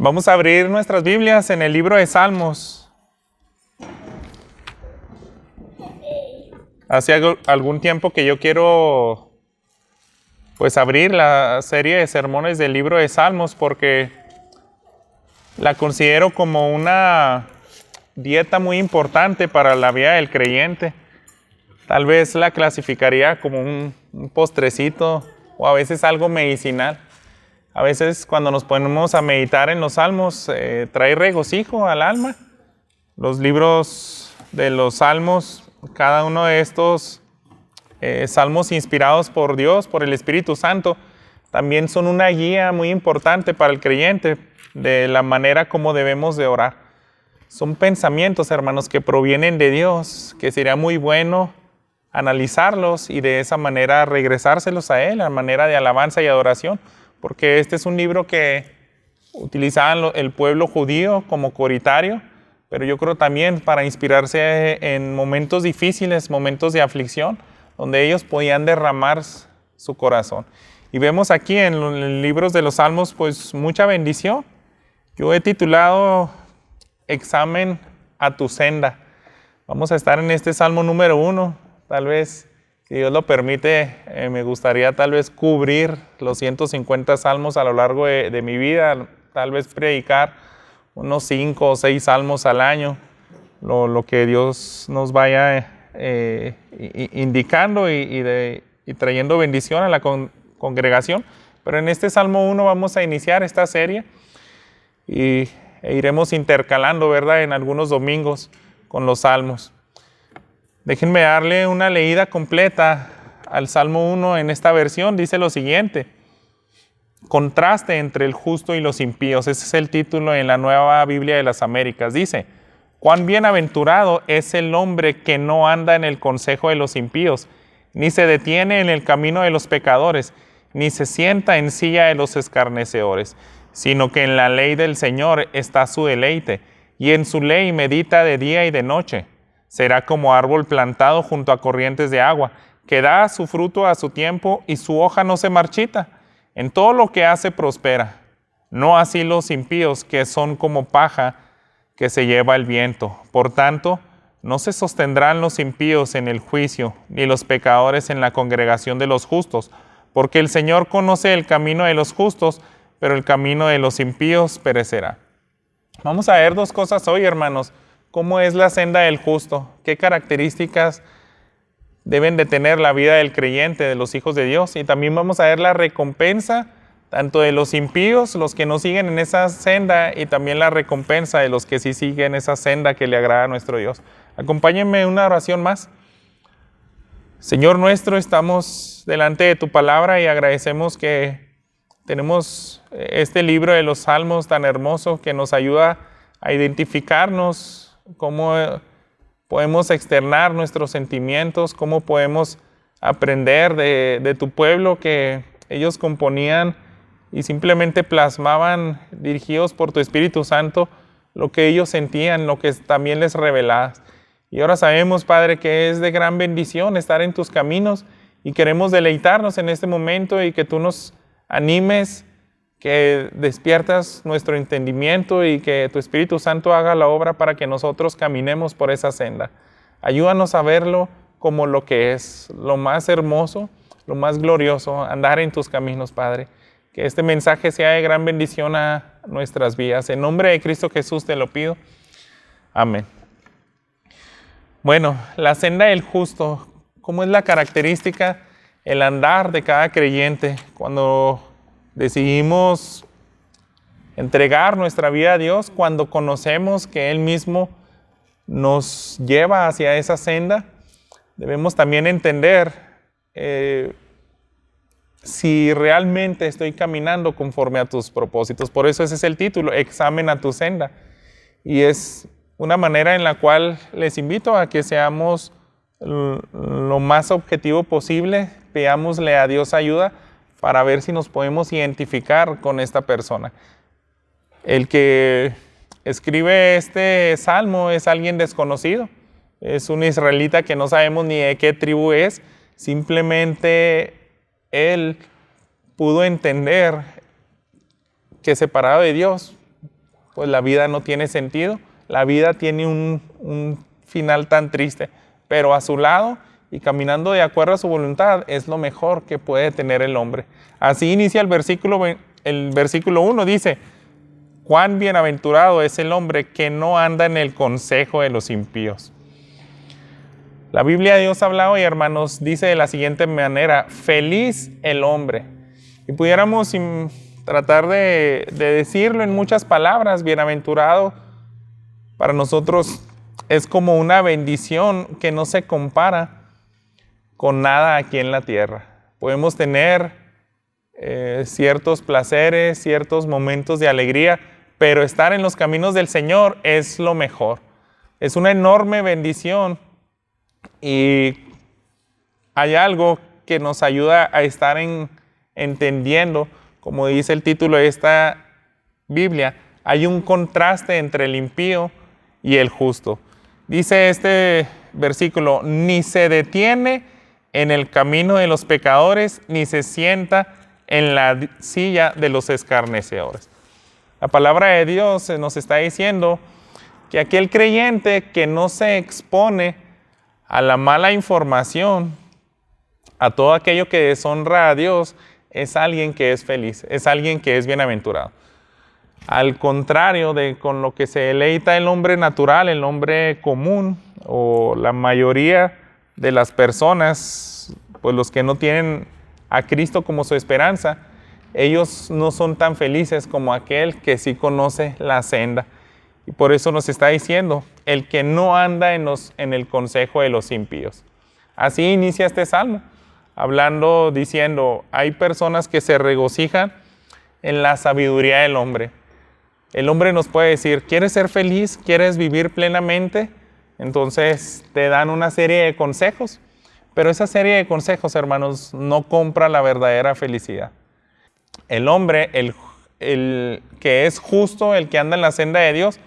Vamos a abrir nuestras Biblias en el libro de Salmos. Hace algún tiempo que yo quiero abrir la serie de sermones del libro de Salmos porque la considero como una dieta muy importante para la vida del creyente. Tal vez la clasificaría como un postrecito o a veces algo medicinal. A veces cuando nos ponemos a meditar en los salmos, trae regocijo al alma. Los libros de los salmos, cada uno de estos salmos inspirados por Dios, por el Espíritu Santo, también son una guía muy importante para el creyente de la manera como debemos de orar. Son pensamientos, hermanos, que provienen de Dios, que sería muy bueno analizarlos y de esa manera regresárselos a Él, a manera de alabanza y adoración. Porque este es un libro que utilizaban el pueblo judío como coritario, pero yo creo también para inspirarse en momentos difíciles, momentos de aflicción, donde ellos podían derramar su corazón. Y vemos aquí en los libros de los Salmos, pues mucha bendición. Yo he titulado Examen a tu senda. Vamos a estar en este Salmo número 1, tal vez. Si Dios lo permite, me gustaría tal vez cubrir los 150 salmos a lo largo de mi vida, tal vez predicar unos 5 o 6 salmos al año, lo que Dios nos vaya indicando y trayendo bendición a la congregación. Pero en este Salmo 1 vamos a iniciar esta serie e iremos intercalando, ¿verdad?, en algunos domingos con los salmos. Déjenme darle una leída completa al Salmo 1 en esta versión. Dice lo siguiente: contraste entre el justo y los impíos. Ese es el título en la Nueva Biblia de las Américas. Dice: cuán bienaventurado es el hombre que no anda en el consejo de los impíos, ni se detiene en el camino de los pecadores, ni se sienta en silla de los escarnecedores, sino que en la ley del Señor está su deleite, y en su ley medita de día y de noche. Será como árbol plantado junto a corrientes de agua, que da su fruto a su tiempo y su hoja no se marchita. En todo lo que hace prospera. No así los impíos, que son como paja que se lleva el viento. Por tanto, no se sostendrán los impíos en el juicio, ni los pecadores en la congregación de los justos, porque el Señor conoce el camino de los justos, pero el camino de los impíos perecerá. Vamos a ver dos cosas hoy, hermanos. ¿Cómo es la senda del justo? ¿Qué características deben de tener la vida del creyente, de los hijos de Dios? Y también vamos a ver la recompensa tanto de los impíos, los que no siguen en esa senda, y también la recompensa de los que sí siguen esa senda que le agrada a nuestro Dios. Acompáñenme en una oración más. Señor nuestro, estamos delante de tu palabra y agradecemos que tenemos este libro de los Salmos tan hermoso que nos ayuda a identificarnos, cómo podemos externar nuestros sentimientos, cómo podemos aprender de tu pueblo que ellos componían y simplemente plasmaban, dirigidos por tu Espíritu Santo, lo que ellos sentían, lo que también les revelabas. Y ahora sabemos, Padre, que es de gran bendición estar en tus caminos y queremos deleitarnos en este momento y que tú nos animes, que despiertas nuestro entendimiento y que tu Espíritu Santo haga la obra para que nosotros caminemos por esa senda. Ayúdanos a verlo como lo que es, lo más hermoso, lo más glorioso, andar en tus caminos, Padre. Que este mensaje sea de gran bendición a nuestras vidas. En nombre de Cristo Jesús te lo pido. Amén. Bueno, la senda del justo, ¿cómo es la característica, el andar de cada creyente cuando decidimos entregar nuestra vida a Dios, cuando conocemos que Él mismo nos lleva hacia esa senda? Debemos también entender si realmente estoy caminando conforme a tus propósitos. Por eso ese es el título, Examen a tu senda. Y es una manera en la cual les invito a que seamos lo más objetivo posible, pidámosle a Dios ayuda para ver si nos podemos identificar con esta persona. El que escribe este salmo es alguien desconocido, es un israelita que no sabemos ni de qué tribu es, simplemente él pudo entender que separado de Dios pues la vida no tiene sentido, la vida tiene un final tan triste, pero a su lado y caminando de acuerdo a su voluntad es lo mejor que puede tener el hombre. Así inicia el versículo 1, dice: cuán bienaventurado es el hombre que no anda en el consejo de los impíos. La Biblia de Dios habla hoy, hermanos, dice de la siguiente manera: feliz el hombre. Y pudiéramos tratar de decirlo en muchas palabras. Bienaventurado para nosotros es como una bendición que no se compara con nada aquí en la tierra. Podemos tener ciertos placeres, ciertos momentos de alegría, pero estar en los caminos del Señor es lo mejor. Es una enorme bendición y hay algo que nos ayuda a estar entendiendo, como dice el título de esta Biblia, hay un contraste entre el impío y el justo. Dice este versículo: ni se detiene en el camino de los pecadores, ni se sienta en la silla de los escarnecedores. La palabra de Dios nos está diciendo que aquel creyente que no se expone a la mala información, a todo aquello que deshonra a Dios, es alguien que es feliz, es alguien que es bienaventurado. Al contrario de con lo que se deleita el hombre natural, el hombre común, o la mayoría de las personas, pues los que no tienen a Cristo como su esperanza, ellos no son tan felices como aquel que sí conoce la senda. Y por eso nos está diciendo: el que no anda en el consejo de los impíos. Así inicia este salmo, diciendo, hay personas que se regocijan en la sabiduría del hombre. El hombre nos puede decir: ¿quieres ser feliz? ¿Quieres vivir plenamente? Entonces te dan una serie de consejos, pero esa serie de consejos, hermanos, no compra la verdadera felicidad. El hombre, el que es justo, el que anda en la senda de Dios,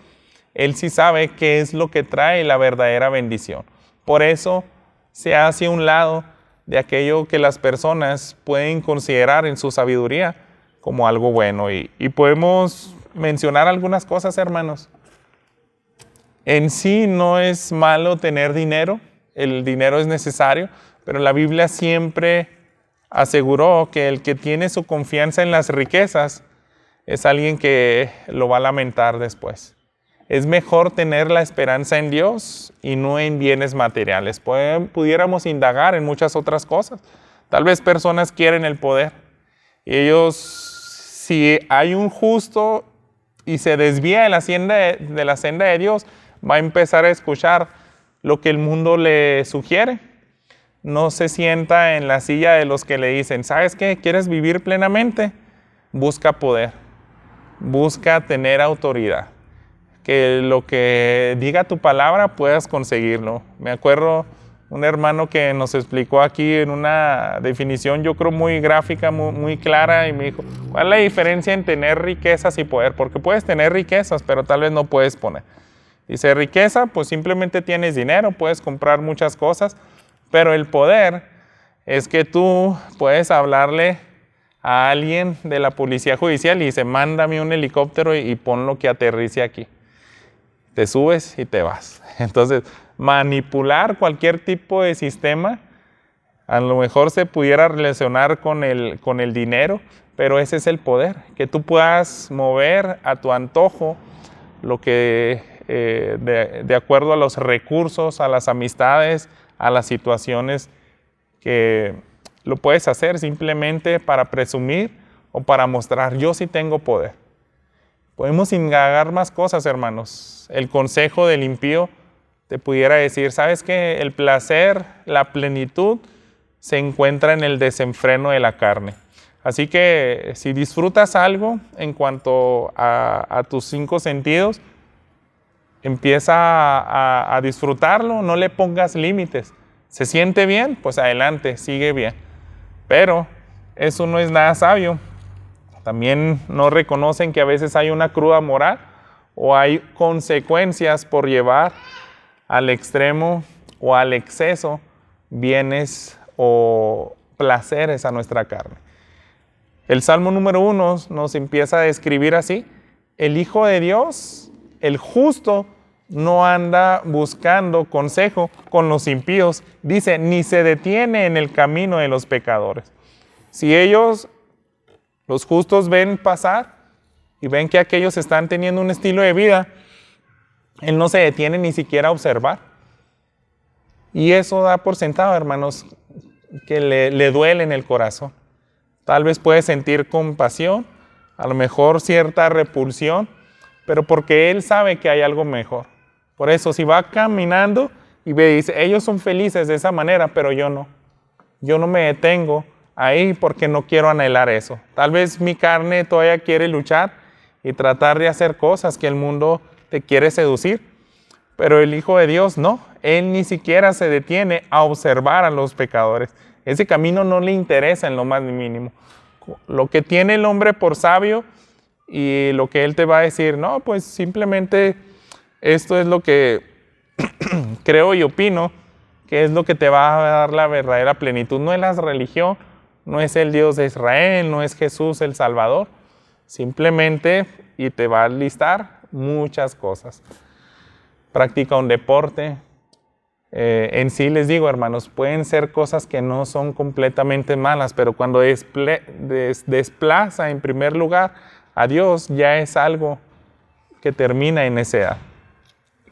él sí sabe qué es lo que trae la verdadera bendición. Por eso se hace a un lado de aquello que las personas pueden considerar en su sabiduría como algo bueno. Y podemos mencionar algunas cosas, hermanos. En sí no es malo tener dinero, el dinero es necesario, pero la Biblia siempre aseguró que el que tiene su confianza en las riquezas es alguien que lo va a lamentar después. Es mejor tener la esperanza en Dios y no en bienes materiales. Pudiéramos indagar en muchas otras cosas. Tal vez personas quieren el poder y ellos, si hay un justo y se desvía de la senda de Dios, va a empezar a escuchar lo que el mundo le sugiere. No se sienta en la silla de los que le dicen: ¿sabes qué? ¿Quieres vivir plenamente? Busca poder, busca tener autoridad, que lo que diga tu palabra puedas conseguirlo. Me acuerdo un hermano que nos explicó aquí en una definición, yo creo muy gráfica, muy clara, y me dijo: ¿cuál es la diferencia en tener riquezas y poder? Porque puedes tener riquezas, pero tal vez no puedes poner. Dice: riqueza, pues simplemente tienes dinero, puedes comprar muchas cosas, pero el poder es que tú puedes hablarle a alguien de la policía judicial y dice: mándame un helicóptero y ponlo que aterrice aquí. Te subes y te vas. Entonces, manipular cualquier tipo de sistema, a lo mejor se pudiera relacionar con el dinero, pero ese es el poder, que tú puedas mover a tu antojo lo que de acuerdo a los recursos, a las amistades, a las situaciones, que lo puedes hacer simplemente para presumir o para mostrar: yo sí tengo poder. Podemos indagar más cosas, hermanos. El consejo del impío te pudiera decir: ¿sabes qué? El placer, la plenitud se encuentra en el desenfreno de la carne. Así que si disfrutas algo en cuanto a tus 5 sentidos, empieza a disfrutarlo, no le pongas límites. ¿Se siente bien? Pues adelante, sigue bien. Pero eso no es nada sabio. También no reconocen que a veces hay una cruda moral o hay consecuencias por llevar al extremo o al exceso bienes o placeres a nuestra carne. El Salmo número 1 nos empieza a describir así: el Hijo de Dios, el justo, no anda buscando consejo con los impíos. Dice, ni se detiene en el camino de los pecadores. Si ellos, los justos, ven pasar y ven que aquellos están teniendo un estilo de vida, Él no se detiene ni siquiera a observar. Y eso da por sentado, hermanos, que le duele en el corazón. Tal vez puede sentir compasión, a lo mejor cierta repulsión, pero porque Él sabe que hay algo mejor. Por eso, si va caminando y ve, dice, ellos son felices de esa manera, pero yo no. Yo no me detengo ahí porque no quiero anhelar eso. Tal vez mi carne todavía quiere luchar y tratar de hacer cosas que el mundo te quiere seducir, pero el Hijo de Dios no. Él ni siquiera se detiene a observar a los pecadores. Ese camino no le interesa en lo más mínimo. Lo que tiene el hombre por sabio y lo que él te va a decir, no, pues simplemente esto es lo que creo y opino, que es lo que te va a dar la verdadera plenitud. No es la religión, no es el Dios de Israel, no es Jesús el Salvador. Simplemente, y te va a listar muchas cosas. Practica un deporte. En sí les digo, hermanos, pueden ser cosas que no son completamente malas, pero cuando desplaza en primer lugar a Dios, ya es algo que termina en necedad.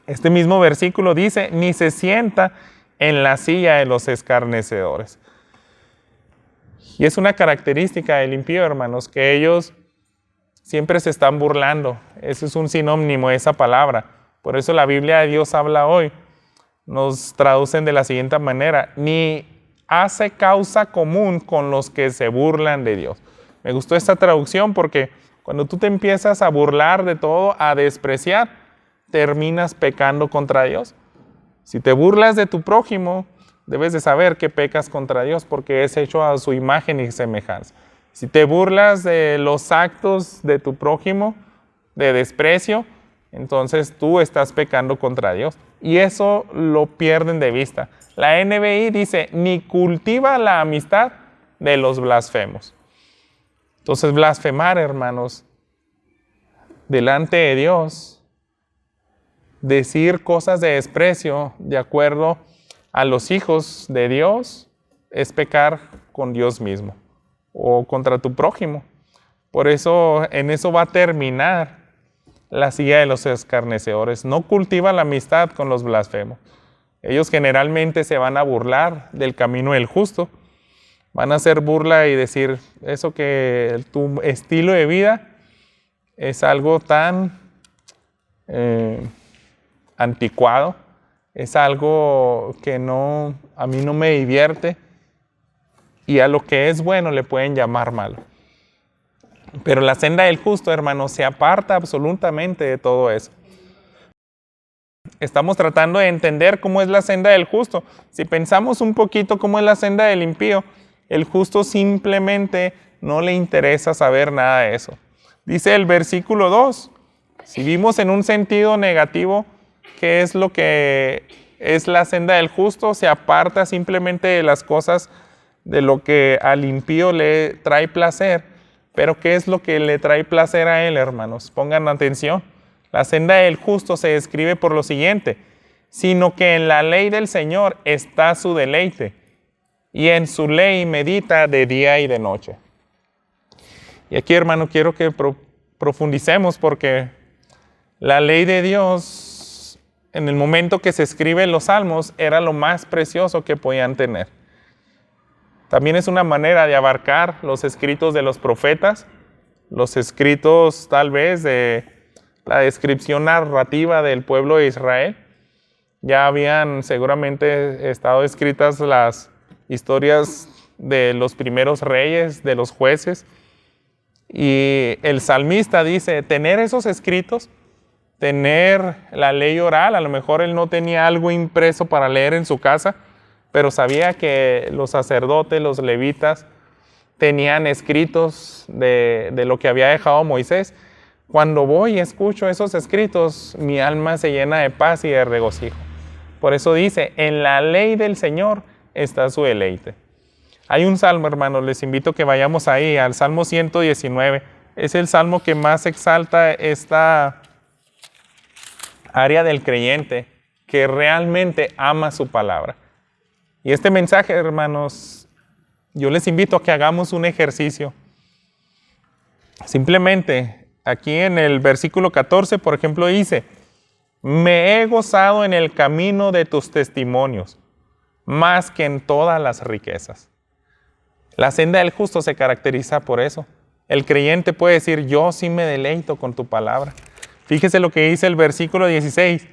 Este mismo versículo dice, ni se sienta en la silla de los escarnecedores. Y es una característica del impío, hermanos, que ellos siempre se están burlando. Eso es un sinónimo de esa palabra. Por eso la Biblia de Dios habla hoy. Nos traducen de la siguiente manera, ni hace causa común con los que se burlan de Dios. Me gustó esta traducción porque cuando tú te empiezas a burlar de todo, a despreciar, terminas pecando contra Dios. Si te burlas de tu prójimo, debes de saber que pecas contra Dios porque es hecho a su imagen y semejanza. Si te burlas de los actos de tu prójimo, de desprecio, entonces tú estás pecando contra Dios. Y eso lo pierden de vista. La NBI dice, ni cultiva la amistad de los blasfemos. Entonces blasfemar, hermanos, delante de Dios, decir cosas de desprecio de acuerdo a los hijos de Dios, es pecar con Dios mismo o contra tu prójimo. Por eso, en eso va a terminar la silla de los escarnecedores. No cultiva la amistad con los blasfemos. Ellos generalmente se van a burlar del camino del justo. Van a hacer burla y decir eso que tu estilo de vida es algo tan anticuado, es algo que a mí no me divierte, y a lo que es bueno le pueden llamar malo. Pero la senda del justo, hermano, se aparta absolutamente de todo eso. Estamos tratando de entender cómo es la senda del justo. Si pensamos un poquito cómo es la senda del impío, el justo simplemente no le interesa saber nada de eso. Dice el versículo 2, si vimos en un sentido negativo qué es lo que es la senda del justo, se aparta simplemente de las cosas de lo que al impío le trae placer. Pero ¿qué es lo que le trae placer a él, hermanos? Pongan atención. La senda del justo se describe por lo siguiente, sino que en la ley del Señor está su deleite, y en su ley medita de día y de noche. Y aquí, hermano, quiero que profundicemos porque la ley de Dios, en el momento que se escriben los salmos, era lo más precioso que podían tener. También es una manera de abarcar los escritos de los profetas, los escritos tal vez de la descripción narrativa del pueblo de Israel. Ya habían seguramente estado escritas las historias de los primeros reyes, de los jueces. Y el salmista dice, tener esos escritos, tener la ley oral, a lo mejor él no tenía algo impreso para leer en su casa, pero sabía que los sacerdotes, los levitas, tenían escritos de lo que había dejado Moisés. Cuando voy y escucho esos escritos, mi alma se llena de paz y de regocijo. Por eso dice, en la ley del Señor está su deleite. Hay un salmo, hermanos, les invito a que vayamos ahí, al Salmo 119, es el salmo que más exalta esta área del creyente que realmente ama su palabra. Y este mensaje, hermanos, yo les invito a que hagamos un ejercicio. Simplemente, aquí en el versículo 14, por ejemplo, dice: me he gozado en el camino de tus testimonios, más que en todas las riquezas. La senda del justo se caracteriza por eso. El creyente puede decir: yo sí me deleito con tu palabra. Fíjese lo que dice el versículo 16: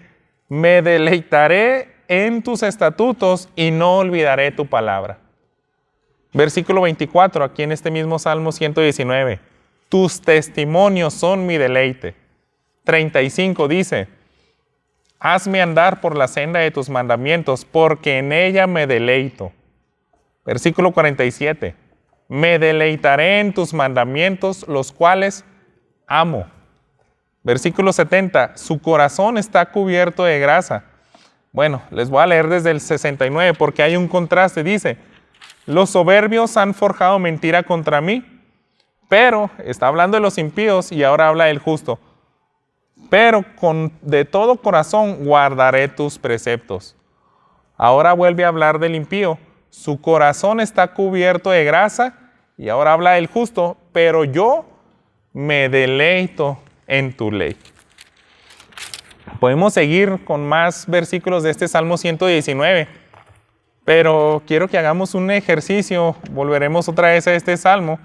me deleitaré en tus estatutos y no olvidaré tu palabra. Versículo 24, aquí en este mismo Salmo 119: tus testimonios son mi deleite. 35 dice: hazme andar por la senda de tus mandamientos, porque en ella me deleito. Versículo 47: me deleitaré en tus mandamientos, los cuales amo. Versículo 70: su corazón está cubierto de grasa. Bueno, les voy a leer desde el 69 porque hay un contraste. Dice: los soberbios han forjado mentira contra mí, pero está hablando de los impíos y ahora habla del justo. Pero de todo corazón guardaré tus preceptos. Ahora vuelve a hablar del impío. Su corazón está cubierto de grasa y ahora habla del justo, pero yo me deleito en tu ley. Podemos seguir con más versículos de este Salmo 119, pero quiero que hagamos un ejercicio. Volveremos otra vez a este Salmo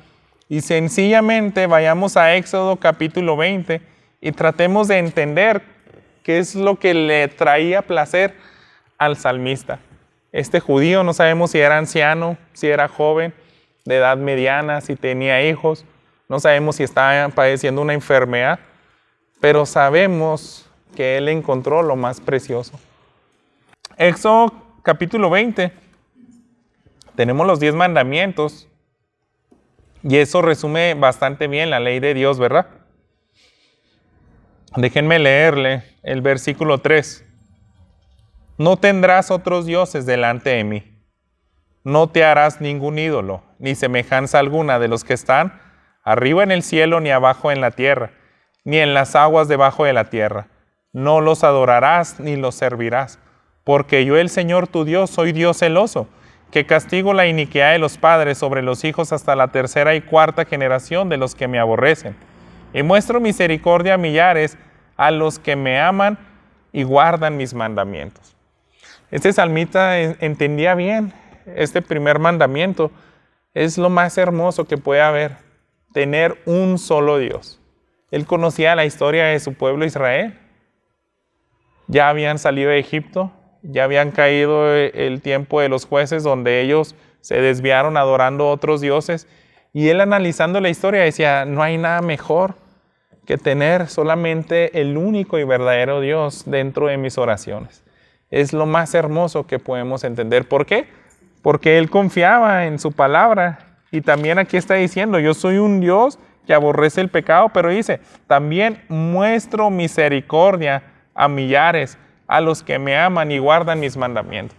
y sencillamente vayamos a Éxodo capítulo 20 y tratemos de entender qué es lo que le traía placer al salmista. Este judío, no sabemos si era anciano, si era joven, de edad mediana, si tenía hijos, no sabemos si estaba padeciendo una enfermedad, pero sabemos que él encontró lo más precioso. Éxodo capítulo 20, tenemos los 10 mandamientos y eso resume bastante bien la ley de Dios, ¿verdad? Déjenme leerle el versículo 3. No tendrás otros dioses delante de mí. No te harás ningún ídolo, ni semejanza alguna de los que están arriba en el cielo, ni abajo en la tierra, ni en las aguas debajo de la tierra. No los adorarás ni los servirás, porque yo, el Señor tu Dios, soy Dios celoso, que castigo la iniquidad de los padres sobre los hijos hasta la tercera y cuarta generación de los que me aborrecen. Y muestro misericordia a millares, a los que me aman y guardan mis mandamientos. Este salmista entendía bien este primer mandamiento. Es lo más hermoso que puede haber, tener un solo Dios. Él conocía la historia de su pueblo Israel. Ya habían salido de Egipto, ya habían caído el tiempo de los jueces donde ellos se desviaron adorando a otros dioses. Y él, analizando la historia, decía: no hay nada mejor que tener solamente el único y verdadero Dios dentro de mis oraciones. Es lo más hermoso que podemos entender. ¿Por qué? Porque él confiaba en su palabra. Y también aquí está diciendo: yo soy un Dios que aborrece el pecado, pero dice: también muestro misericordia a millares, a los que me aman y guardan mis mandamientos.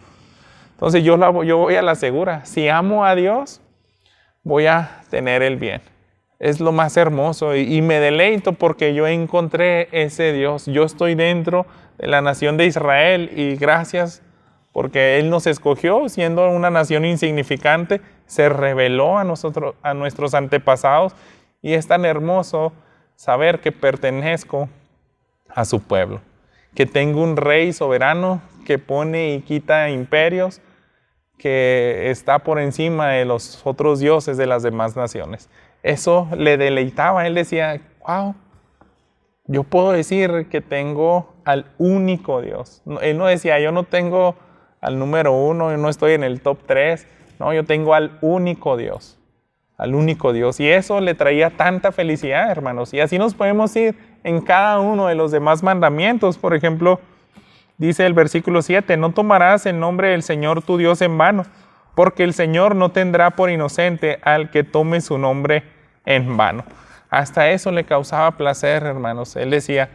Entonces yo voy a la segura. Si amo a Dios, voy a tener el bien. Es lo más hermoso y me deleito porque yo encontré ese Dios. Yo estoy dentro de la nación de Israel y gracias porque Él nos escogió siendo una nación insignificante, se reveló a nosotros, a nuestros antepasados, y es tan hermoso saber que pertenezco a su pueblo, que tengo un rey soberano que pone y quita imperios, que está por encima de los otros dioses de las demás naciones. Eso le deleitaba. Él decía: wow, yo puedo decir que tengo al único Dios. Él no decía: yo no tengo al número 1, yo no estoy en el top 3. No, yo tengo al único Dios. Al único Dios. Y eso le traía tanta felicidad, hermanos. Y así nos podemos ir en cada uno de los demás mandamientos. Por ejemplo, dice el versículo 7: no tomarás el nombre del Señor tu Dios en vano, porque el Señor no tendrá por inocente al que tome su nombre en vano. Hasta eso le causaba placer, hermanos. Él decía: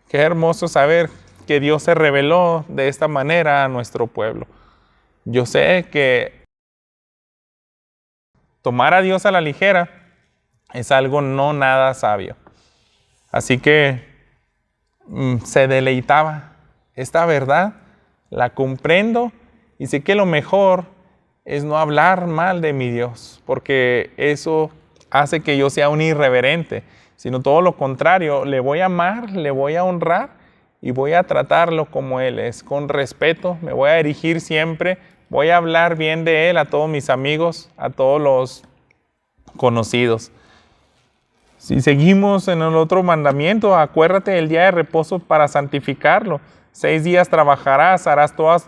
qué hermoso saber que Dios se reveló de esta manera a nuestro pueblo. Yo sé que tomar a Dios a la ligera es algo no nada sabio. Así que se deleitaba. Esta verdad la comprendo y sé que lo mejor es no hablar mal de mi Dios, porque eso hace que yo sea un irreverente, sino todo lo contrario, le voy a amar, le voy a honrar y voy a tratarlo como Él es, con respeto, me voy a erigir siempre, voy a hablar bien de Él a todos mis amigos, a todos los conocidos. Si seguimos en el otro mandamiento, acuérdate del día de reposo para santificarlo. 6 días trabajarás, harás toda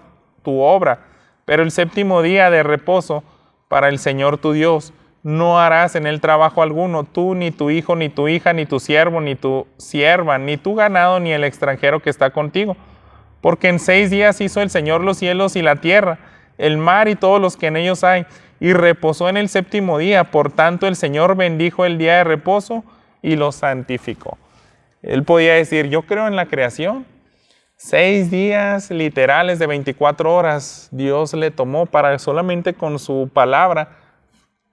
tu obra, pero el séptimo día de reposo para el Señor tu Dios. No harás en él trabajo alguno, tú, ni tu hijo, ni tu hija, ni tu siervo, ni tu sierva, ni tu ganado, ni el extranjero que está contigo. Porque en 6 días hizo el Señor los cielos y la tierra, el mar y todos los que en ellos hay, y reposó en el séptimo día. Por tanto, el Señor bendijo el día de reposo y lo santificó. Él podía decir, yo creo en la creación. 6 días literales de 24 horas Dios le tomó para solamente con su palabra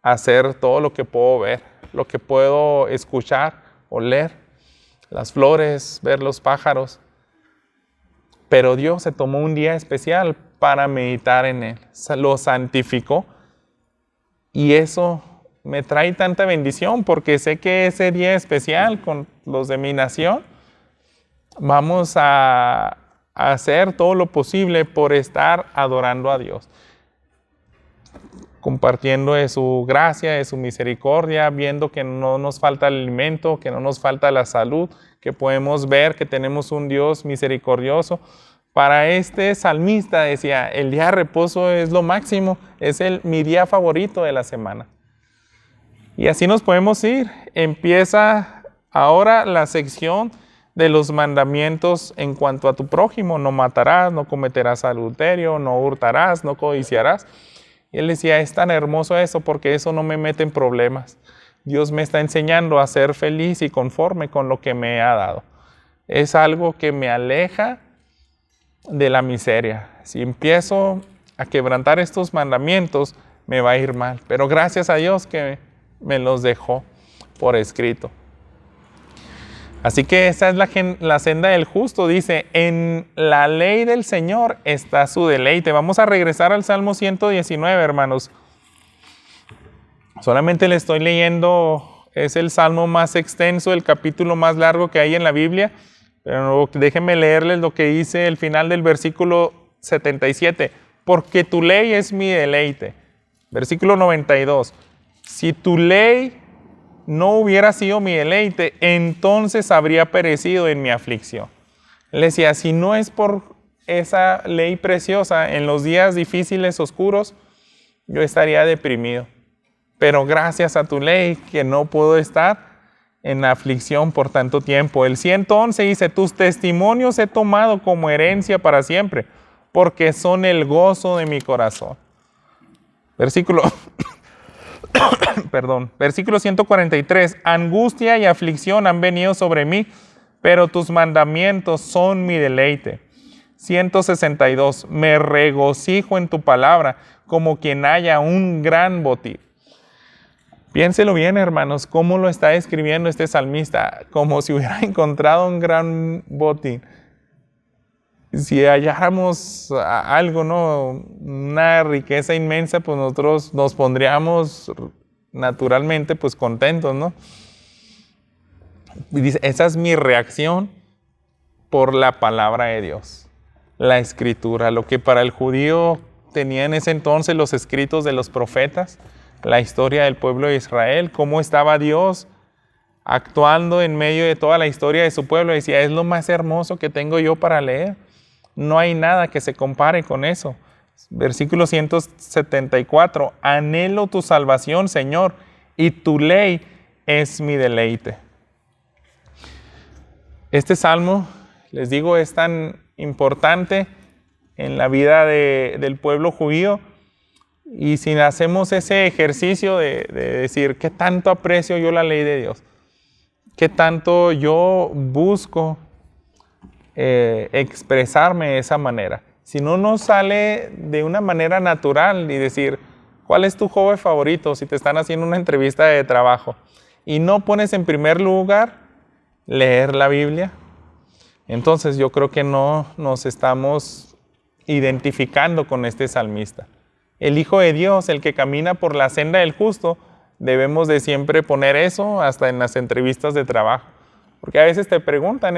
hacer todo lo que puedo ver, lo que puedo escuchar, oler, las flores, ver los pájaros. Pero Dios se tomó un día especial para meditar en Él, lo santificó. Y eso me trae tanta bendición porque sé que ese día especial con los de mi nación, vamos a hacer todo lo posible por estar adorando a Dios, compartiendo de su gracia, de su misericordia, viendo que no nos falta el alimento, que no nos falta la salud, que podemos ver que tenemos un Dios misericordioso. Para este salmista decía, el día de reposo es lo máximo, es mi día favorito de la semana. Y así nos podemos ir. Empieza ahora la sección de los mandamientos en cuanto a tu prójimo. No matarás, no cometerás adulterio, no hurtarás, no codiciarás. Y él decía, es tan hermoso eso porque eso no me mete en problemas. Dios me está enseñando a ser feliz y conforme con lo que me ha dado. Es algo que me aleja de la miseria. Si empiezo a quebrantar estos mandamientos, me va a ir mal. Pero gracias a Dios que me los dejó por escrito. Así que esa es la senda del justo. Dice, en la ley del Señor está su deleite. Vamos a regresar al Salmo 119, hermanos. Solamente le estoy leyendo, es el salmo más extenso, el capítulo más largo que hay en la Biblia. Pero déjenme leerles lo que dice el final del versículo 77. Porque tu ley es mi deleite. Versículo 92. Si tu ley no hubiera sido mi deleite, entonces habría perecido en mi aflicción. Él decía, si no es por esa ley preciosa, en los días difíciles, oscuros, yo estaría deprimido. Pero gracias a tu ley, que no puedo estar en aflicción por tanto tiempo. El 111 dice, tus testimonios he tomado como herencia para siempre, porque son el gozo de mi corazón. Versículo Versículo 143, angustia y aflicción han venido sobre mí, pero tus mandamientos son mi deleite. 162, me regocijo en tu palabra, como quien haya un gran botín. Piénselo bien, hermanos, cómo lo está escribiendo este salmista, como si hubiera encontrado un gran botín. Si halláramos algo, ¿no? Una riqueza inmensa, pues nosotros nos pondríamos naturalmente pues contentos, ¿no? Y dice, esa es mi reacción por la palabra de Dios, la escritura, lo que para el judío tenía en ese entonces los escritos de los profetas, la historia del pueblo de Israel, cómo estaba Dios actuando en medio de toda la historia de su pueblo. Decía, es lo más hermoso que tengo yo para leer. No hay nada que se compare con eso. Versículo 174, anhelo tu salvación, Señor, y tu ley es mi deleite. Este salmo, les digo, es tan importante en la vida del pueblo judío. Y si hacemos ese ejercicio de decir, ¿qué tanto aprecio yo la ley de Dios? ¿Qué tanto yo busco expresarme de esa manera? Si no nos sale de una manera natural y decir, ¿cuál es tu hobby favorito? Si te están haciendo una entrevista de trabajo y no pones en primer lugar leer la Biblia, entonces yo creo que no nos estamos identificando con este salmista. El Hijo de Dios, el que camina por la senda del justo, debemos de siempre poner eso hasta en las entrevistas de trabajo. Porque a veces te preguntan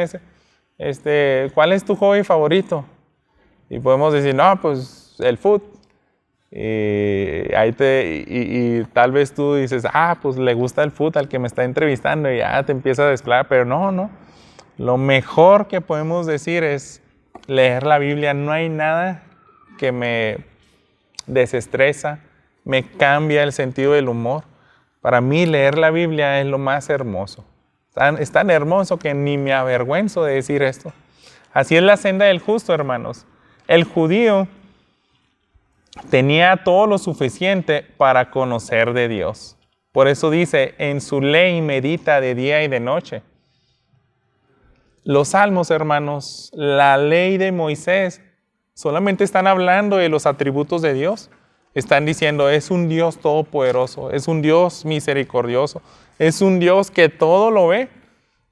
¿cuál es tu hobby favorito? Y podemos decir, no, pues el fútbol. Y tal vez tú dices, pues le gusta el fútbol al que me está entrevistando y ya te empieza a desplegar, pero no. Lo mejor que podemos decir es leer la Biblia. No hay nada que me desestresa, me cambia el sentido del humor. Para mí leer la Biblia es lo más hermoso. Es tan hermoso que ni me avergüenzo de decir esto. Así es la senda del justo, hermanos. El judío tenía todo lo suficiente para conocer de Dios. Por eso dice, en su ley medita de día y de noche. Los salmos, hermanos, la ley de Moisés, solamente están hablando de los atributos de Dios. Están diciendo, es un Dios todopoderoso, es un Dios misericordioso, es un Dios que todo lo ve.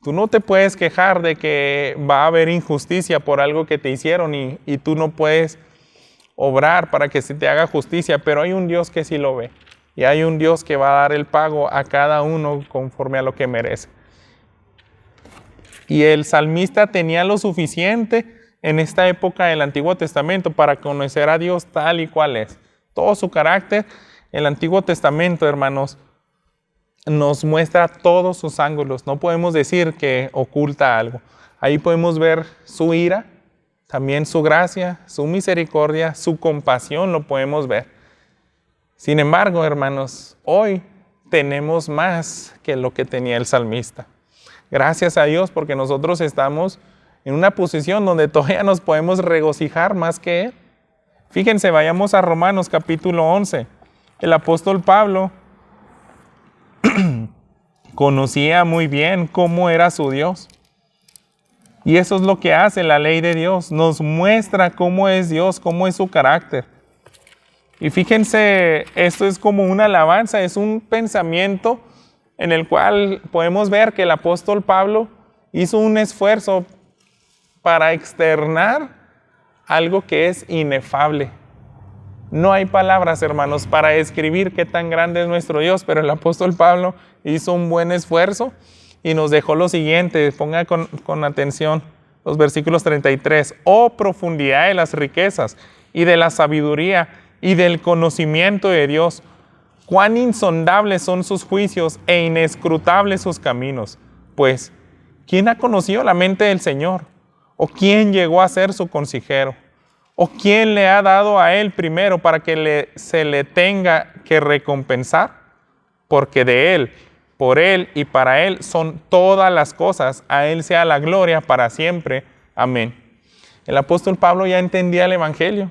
Tú no te puedes quejar de que va a haber injusticia por algo que te hicieron y tú no puedes obrar para que se te haga justicia, pero hay un Dios que sí lo ve. Y hay un Dios que va a dar el pago a cada uno conforme a lo que merece. Y el salmista tenía lo suficiente en esta época del Antiguo Testamento para conocer a Dios tal y cual es. Todo su carácter, el Antiguo Testamento, hermanos, nos muestra todos sus ángulos. No podemos decir que oculta algo. Ahí podemos ver su ira, también su gracia, su misericordia, su compasión, lo podemos ver. Sin embargo, hermanos, hoy tenemos más que lo que tenía el salmista. Gracias a Dios, porque nosotros estamos en una posición donde todavía nos podemos regocijar más que Él. Fíjense, vayamos a Romanos capítulo 11. El apóstol Pablo conocía muy bien cómo era su Dios. Y eso es lo que hace la ley de Dios. Nos muestra cómo es Dios, cómo es su carácter. Y fíjense, esto es como una alabanza, es un pensamiento en el cual podemos ver que el apóstol Pablo hizo un esfuerzo para externar algo que es inefable. No hay palabras, hermanos, para describir qué tan grande es nuestro Dios, pero el apóstol Pablo hizo un buen esfuerzo y nos dejó lo siguiente. Ponga con atención los versículos 33. Oh, profundidad de las riquezas y de la sabiduría y del conocimiento de Dios. Cuán insondables son sus juicios e inescrutables sus caminos. Pues, ¿quién ha conocido la mente del Señor? ¿O quién llegó a ser su consejero? ¿O quién le ha dado a él primero para que se le tenga que recompensar? Porque de él, por él y para él son todas las cosas. A él sea la gloria para siempre. Amén. El apóstol Pablo ya entendía el evangelio.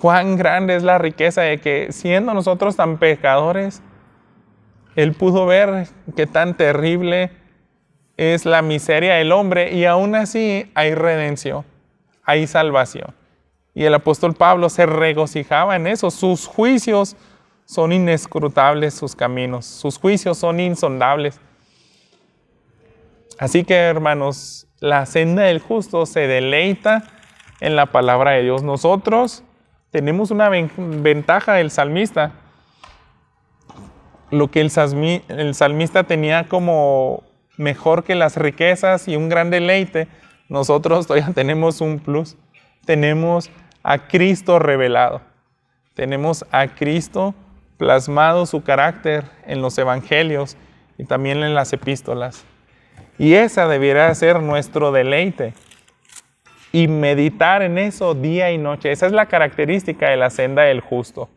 Cuán grande es la riqueza de que, siendo nosotros tan pecadores, él pudo ver qué tan terrible es la miseria del hombre y aún así hay redención, hay salvación. Y el apóstol Pablo se regocijaba en eso. Sus juicios son inescrutables, sus caminos. Sus juicios son insondables. Así que, hermanos, la senda del justo se deleita en la palabra de Dios. Nosotros tenemos una ventaja del salmista. Lo que el salmista tenía como mejor que las riquezas y un gran deleite, nosotros todavía tenemos un plus. Tenemos a Cristo revelado. Tenemos a Cristo plasmado su carácter en los evangelios y también en las epístolas. Y esa debería ser nuestro deleite. Y meditar en eso día y noche. Esa es la característica de la senda del justo.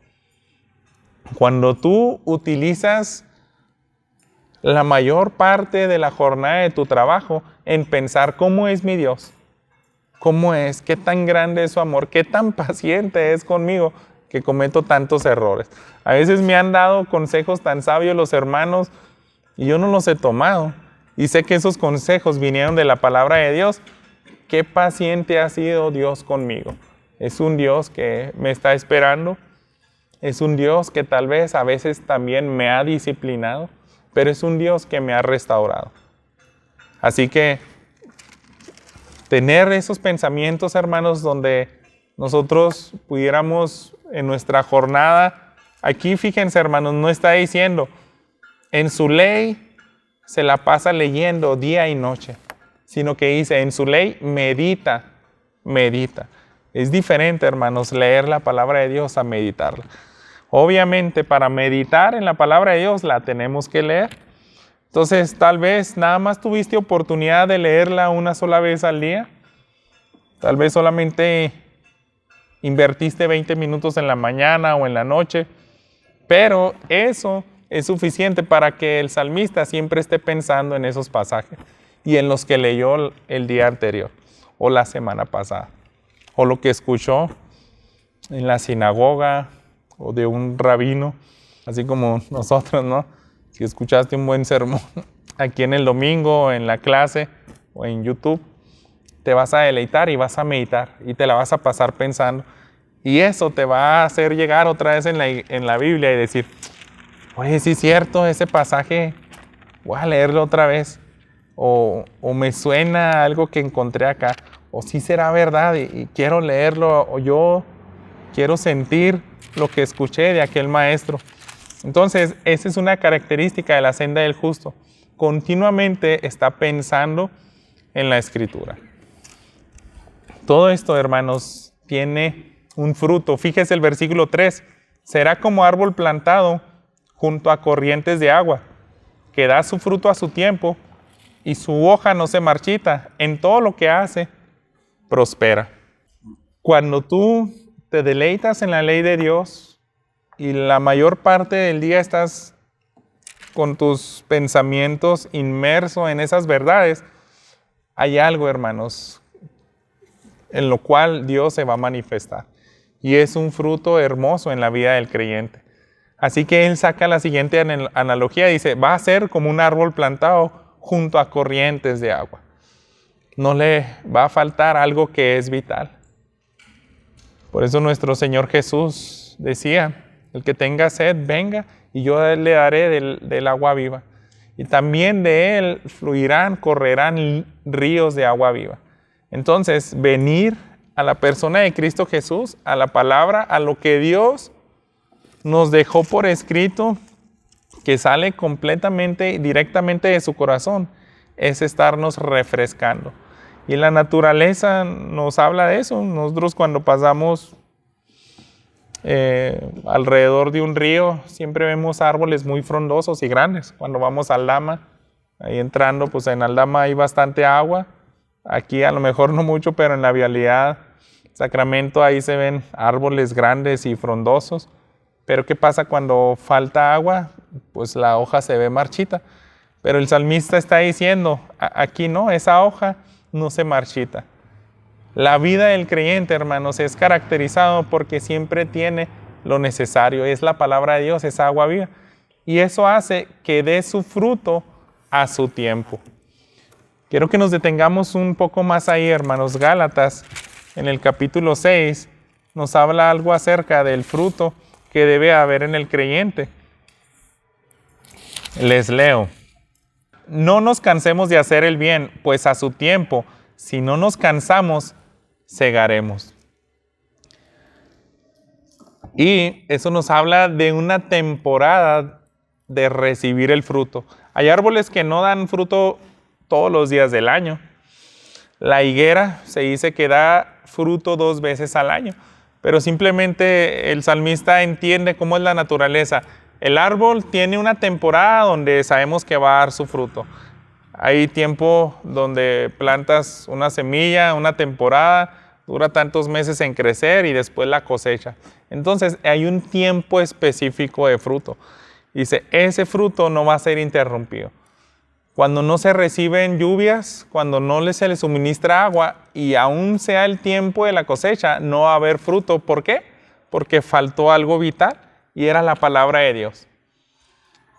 Cuando tú utilizas la mayor parte de la jornada de tu trabajo en pensar cómo es mi Dios, cómo es, qué tan grande es su amor, qué tan paciente es conmigo que cometo tantos errores. A veces me han dado consejos tan sabios los hermanos y yo no los he tomado. Y sé que esos consejos vinieron de la palabra de Dios. Qué paciente ha sido Dios conmigo. Es un Dios que me está esperando. Es un Dios que tal vez a veces también me ha disciplinado. pero es un Dios que me ha restaurado. Así que tener esos pensamientos, hermanos, donde nosotros pudiéramos en nuestra jornada, aquí fíjense, hermanos, no está diciendo, en su ley se la pasa leyendo día y noche, sino que dice, en su ley medita. Es diferente, hermanos, leer la palabra de Dios a meditarla. Obviamente, para meditar en la palabra de Dios la tenemos que leer. Entonces, tal vez nada más tuviste oportunidad de leerla una sola vez al día. Tal vez solamente invertiste 20 minutos en la mañana o en la noche. Pero eso es suficiente para que el salmista siempre esté pensando en esos pasajes y en los que leyó el día anterior o la semana pasada, o lo que escuchó en la sinagoga o de un rabino, así como nosotros, ¿no? Si escuchaste un buen sermón aquí en el domingo, en la clase o en YouTube, te vas a deleitar y vas a meditar y te la vas a pasar pensando. Y eso te va a hacer llegar otra vez en la Biblia y decir, oye, sí es cierto, ese pasaje, voy a leerlo otra vez. O me suena algo que encontré acá. O sí será verdad y quiero leerlo. O yo quiero sentir lo que escuché de aquel maestro. Entonces, esa es una característica de la senda del justo. Continuamente está pensando en la Escritura. Todo esto, hermanos, tiene un fruto. Fíjese el versículo 3. Será como árbol plantado junto a corrientes de agua, que da su fruto a su tiempo y su hoja no se marchita. En todo lo que hace, prospera. Cuando tú te deleitas en la ley de Dios y la mayor parte del día estás con tus pensamientos inmersos en esas verdades, hay algo, hermanos, en lo cual Dios se va a manifestar. Y es un fruto hermoso en la vida del creyente. Así que él saca la siguiente analogía, dice, va a ser como un árbol plantado junto a corrientes de agua. No le va a faltar algo que es vital. Por eso nuestro Señor Jesús decía, el que tenga sed, venga, y yo le daré del agua viva. Y también de él fluirán, correrán ríos de agua viva. Entonces, venir a la persona de Cristo Jesús, a la palabra, a lo que Dios nos dejó por escrito, que sale completamente, directamente de su corazón, es estarnos refrescando. Y la naturaleza nos habla de eso. Nosotros cuando pasamos alrededor de un río, siempre vemos árboles muy frondosos y grandes. Cuando vamos a Aldama, ahí entrando, pues en Aldama hay bastante agua. Aquí a lo mejor no mucho, pero en la vialidad Sacramento ahí se ven árboles grandes y frondosos. Pero ¿qué pasa cuando falta agua? Pues la hoja se ve marchita. Pero el salmista está diciendo, aquí no, esa hoja no se marchita. La vida del creyente, hermanos, es caracterizado porque siempre tiene lo necesario. Es la palabra de Dios, es agua viva. Y eso hace que dé su fruto a su tiempo. Quiero que nos detengamos un poco más ahí, hermanos. Gálatas, en el capítulo 6, nos habla algo acerca del fruto que debe haber en el creyente. Les leo. No nos cansemos de hacer el bien, pues a su tiempo, si no nos cansamos, segaremos. Y eso nos habla de una temporada de recibir el fruto. Hay árboles que no dan fruto todos los días del año. La higuera se dice que da fruto 2 veces al año, pero simplemente el salmista entiende cómo es la naturaleza. El árbol tiene una temporada donde sabemos que va a dar su fruto. Hay tiempo donde plantas una semilla, una temporada, dura tantos meses en crecer y después la cosecha. Entonces hay un tiempo específico de fruto. Dice, ese fruto no va a ser interrumpido. Cuando no se reciben lluvias, cuando no se le suministra agua y aún sea el tiempo de la cosecha, no va a haber fruto. ¿Por qué? Porque faltó algo vital y era la palabra de Dios.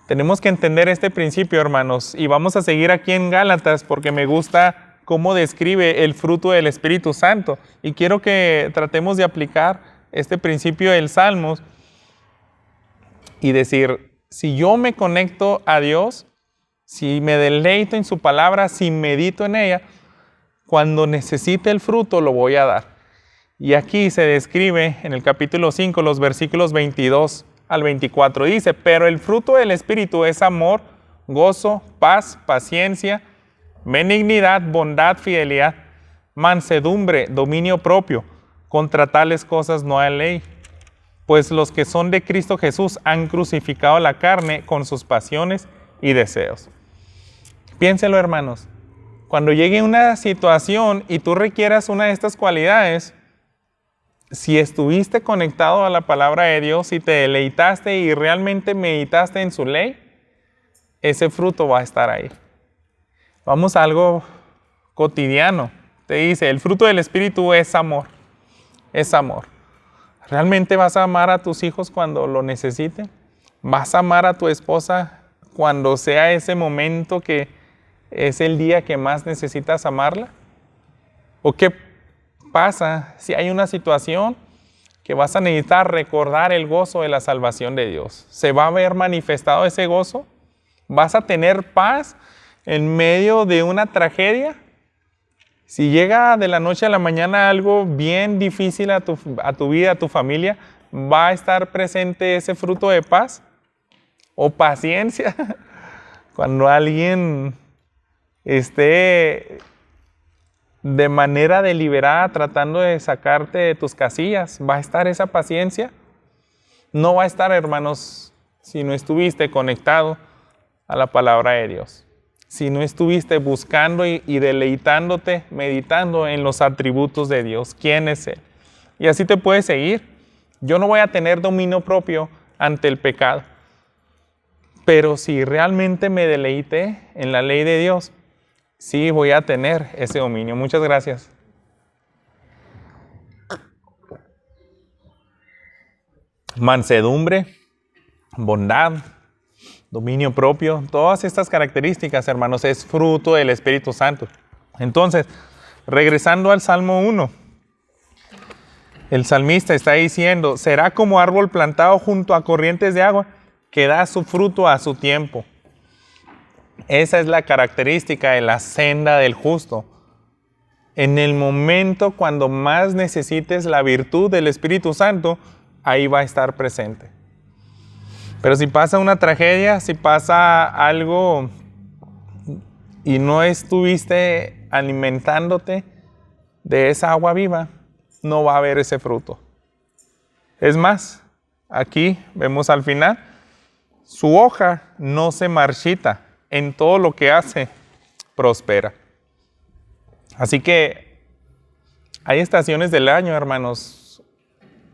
Tenemos que entender este principio, hermanos, y vamos a seguir aquí en Gálatas porque me gusta cómo describe el fruto del Espíritu Santo. Y quiero que tratemos de aplicar este principio del Salmos y decir, si yo me conecto a Dios, si me deleito en su palabra, si medito en ella, cuando necesite el fruto lo voy a dar. Y aquí se describe en el capítulo 5, los versículos 22 al 24. Dice, pero el fruto del Espíritu es amor, gozo, paz, paciencia, benignidad, bondad, fidelidad, mansedumbre, dominio propio. Contra tales cosas no hay ley. Pues los que son de Cristo Jesús han crucificado la carne con sus pasiones y deseos. Piénselo, hermanos. Cuando llegue una situación y tú requieras una de estas cualidades, si estuviste conectado a la palabra de Dios y te deleitaste y realmente meditaste en su ley, ese fruto va a estar ahí. Vamos a algo cotidiano. Te dice, el fruto del Espíritu es amor. Es amor. ¿Realmente vas a amar a tus hijos cuando lo necesiten? ¿Vas a amar a tu esposa cuando sea ese momento que es el día que más necesitas amarla? ¿O qué pasa si hay una situación que vas a necesitar recordar el gozo de la salvación de Dios? ¿Se va a ver manifestado ese gozo? ¿Vas a tener paz en medio de una tragedia? Si llega de la noche a la mañana algo bien difícil a tu vida, a tu familia, ¿va a estar presente ese fruto de paz o paciencia? Cuando alguien esté de manera deliberada tratando de sacarte de tus casillas, ¿va a estar esa paciencia? No va a estar, hermanos, si no estuviste conectado a la palabra de Dios. Si no estuviste buscando y deleitándote, meditando en los atributos de Dios. ¿Quién es Él? Y así te puedes seguir. Yo no voy a tener dominio propio ante el pecado. Pero si realmente me deleité en la ley de Dios, sí voy a tener ese dominio. Muchas gracias. Mansedumbre, bondad, dominio propio, todas estas características, hermanos, es fruto del Espíritu Santo. Entonces, regresando al Salmo 1, el salmista está diciendo, será como árbol plantado junto a corrientes de agua, que da su fruto a su tiempo. Esa es la característica de la senda del justo. En el momento cuando más necesites la virtud del Espíritu Santo, ahí va a estar presente. Pero si pasa una tragedia, si pasa algo y no estuviste alimentándote de esa agua viva, no va a haber ese fruto. Es más, aquí vemos al final, su hoja no se marchita, en todo lo que hace, prospera. Así que hay estaciones del año, hermanos,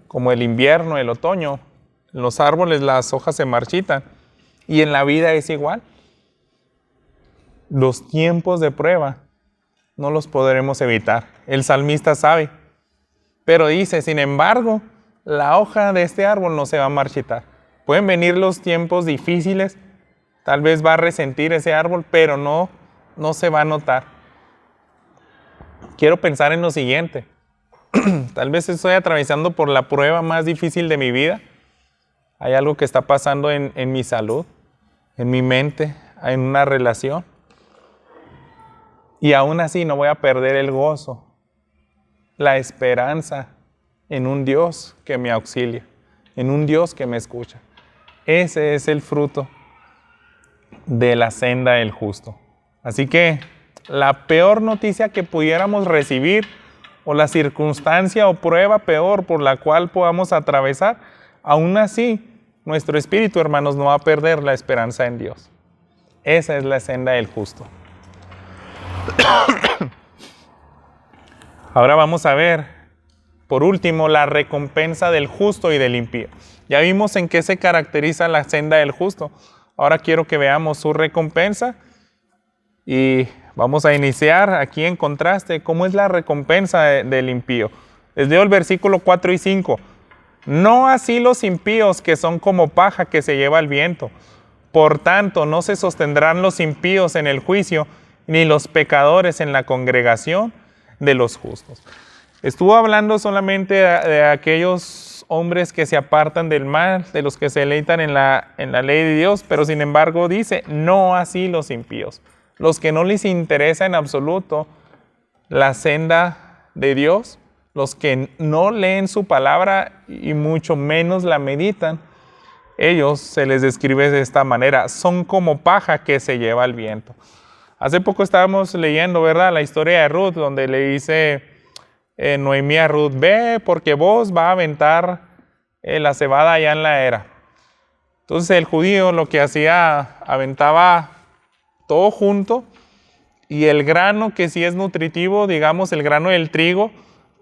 como el invierno, el otoño. En los árboles las hojas se marchitan y en la vida es igual. Los tiempos de prueba no los podremos evitar. El salmista sabe, pero dice, sin embargo, la hoja de este árbol no se va a marchitar. Pueden venir los tiempos difíciles, tal vez va a resentir ese árbol, pero no se va a notar. Quiero pensar en lo siguiente. Tal vez estoy atravesando por la prueba más difícil de mi vida. Hay algo que está pasando en mi salud, en mi mente, en una relación. Y aún así no voy a perder el gozo, la esperanza en un Dios que me auxilia, en un Dios que me escucha. Ese es el fruto de la senda del justo. Así que la peor noticia que pudiéramos recibir o la circunstancia o prueba peor por la cual podamos atravesar, aún así nuestro espíritu, hermanos, no va a perder la esperanza en Dios. Esa es la senda del justo. Ahora vamos a ver, por último, la recompensa del justo y del impío. Ya vimos en qué se caracteriza la senda del justo. Ahora quiero que veamos su recompensa y vamos a iniciar aquí en contraste cómo es la recompensa del impío. Les leo el versículo 4 y 5. No así los impíos, que son como paja que se lleva el viento. Por tanto, no se sostendrán los impíos en el juicio, ni los pecadores en la congregación de los justos. Estuvo hablando solamente de aquellos hombres que se apartan del mal, de los que se deleitan en la ley de Dios, pero sin embargo dice, no así los impíos, los que no les interesa en absoluto la senda de Dios, los que no leen su palabra y mucho menos la meditan, ellos se les describe de esta manera, son como paja que se lleva el viento. Hace poco estábamos leyendo, ¿verdad?, la historia de Ruth, donde le dice Noemí a Ruth, ve porque vos va a aventar la cebada allá en la era. Entonces el judío lo que hacía, aventaba todo junto, y el grano que sí es nutritivo, digamos el grano del trigo,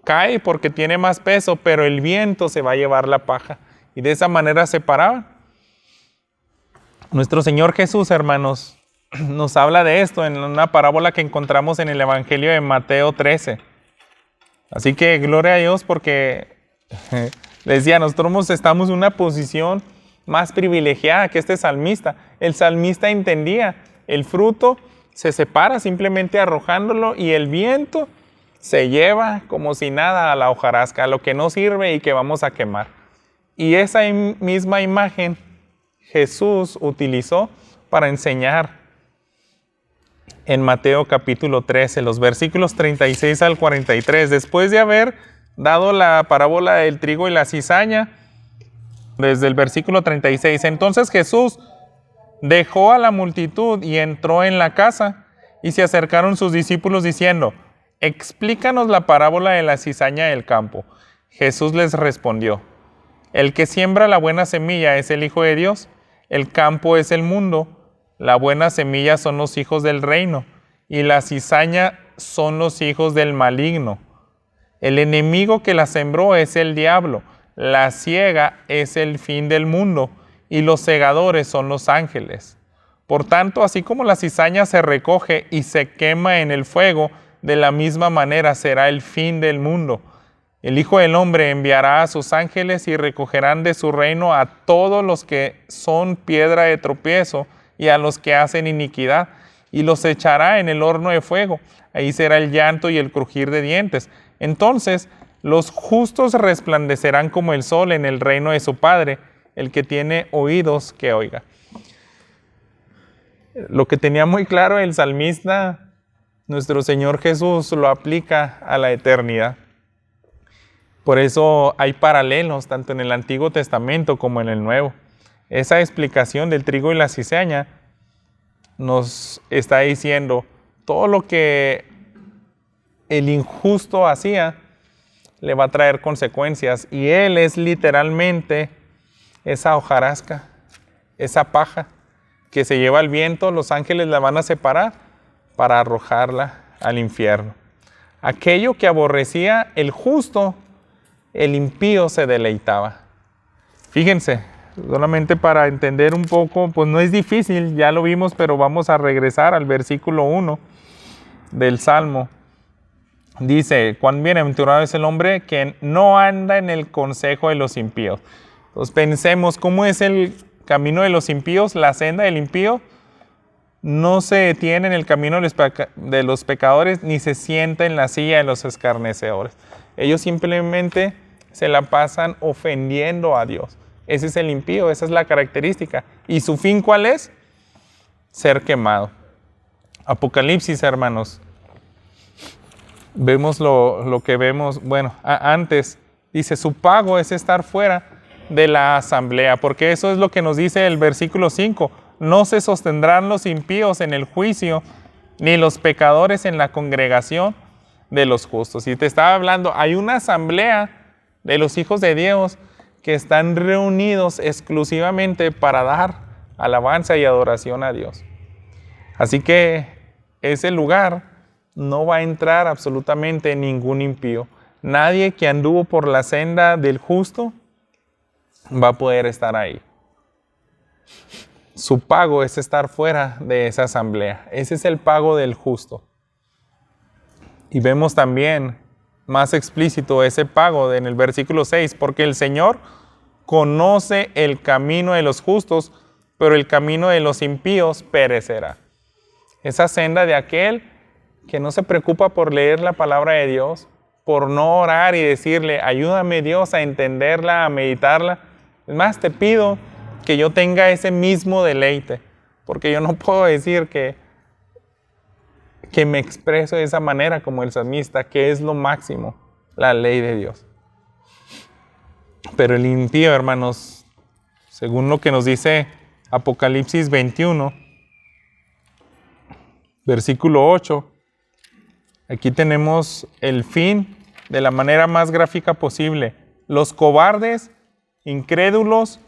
cae porque tiene más peso, pero el viento se va a llevar la paja. Y de esa manera se separaban. Nuestro Señor Jesús, hermanos, nos habla de esto en una parábola que encontramos en el Evangelio de Mateo 13. Así que gloria a Dios porque, les decía, nosotros estamos en una posición más privilegiada que este salmista. El salmista entendía, el fruto se separa simplemente arrojándolo y el viento se lleva como si nada a la hojarasca, a lo que no sirve y que vamos a quemar. Y esa misma imagen Jesús utilizó para enseñar en Mateo capítulo 13, los versículos 36 al 43. Después de haber dado la parábola del trigo y la cizaña, desde el versículo 36, entonces Jesús dejó a la multitud y entró en la casa, y se acercaron sus discípulos diciendo, explícanos la parábola de la cizaña del campo. Jesús les respondió, el que siembra la buena semilla es el Hijo de Dios, el campo es el mundo, la buena semilla son los hijos del reino, y la cizaña son los hijos del maligno. El enemigo que la sembró es el diablo, la siega es el fin del mundo, y los segadores son los ángeles. Por tanto, así como la cizaña se recoge y se quema en el fuego, de la misma manera será el fin del mundo. El Hijo del Hombre enviará a sus ángeles y recogerán de su reino a todos los que son piedra de tropiezo y a los que hacen iniquidad, y los echará en el horno de fuego. Ahí será el llanto y el crujir de dientes. Entonces los justos resplandecerán como el sol en el reino de su Padre. El que tiene oídos, que oiga. Lo que tenía muy claro el salmista, nuestro Señor Jesús lo aplica a la eternidad. Por eso hay paralelos tanto en el Antiguo Testamento como en el Nuevo. Esa explicación del trigo y la cizaña nos está diciendo todo lo que el injusto hacía le va a traer consecuencias, y él es literalmente esa hojarasca, esa paja que se lleva el viento. Los ángeles la van a separar para arrojarla al infierno. Aquello que aborrecía el justo, el impío se deleitaba. Fíjense, solamente para entender un poco, pues no es difícil, ya lo vimos, pero vamos a regresar al versículo 1 del Salmo. Dice, cuán bienaventurado es el hombre que no anda en el consejo de los impíos. Entonces pensemos, ¿cómo es el camino de los impíos? La senda del impío no se detiene en el camino de los pecadores, ni se sienta en la silla de los escarnecedores. Ellos simplemente se la pasan ofendiendo a Dios. Ese es el impío, esa es la característica. ¿Y su fin cuál es? Ser quemado. Apocalipsis, hermanos. Vemos lo que vemos, bueno, antes dice, su pago es estar fuera de la asamblea, porque eso es lo que nos dice el versículo 5, no se sostendrán los impíos en el juicio, ni los pecadores en la congregación de los justos. Y te estaba hablando, hay una asamblea de los hijos de Dios que están reunidos exclusivamente para dar alabanza y adoración a Dios. Así que ese lugar no va a entrar absolutamente ningún impío. Nadie que anduvo por la senda del justo va a poder estar ahí. Su pago es estar fuera de esa asamblea. Ese es el pago del justo. Y vemos también más explícito ese pago en el versículo 6, porque el Señor conoce el camino de los justos, pero el camino de los impíos perecerá. Esa senda de aquel que no se preocupa por leer la palabra de Dios, por no orar y decirle, ayúdame Dios a entenderla, a meditarla. Es más, te pido que yo tenga ese mismo deleite, porque yo no puedo decir que me expreso de esa manera como el salmista, que es lo máximo, la ley de Dios. Pero el impío, hermanos, según lo que nos dice Apocalipsis 21, versículo 8, aquí tenemos el fin de la manera más gráfica posible. Los cobardes, incrédulos,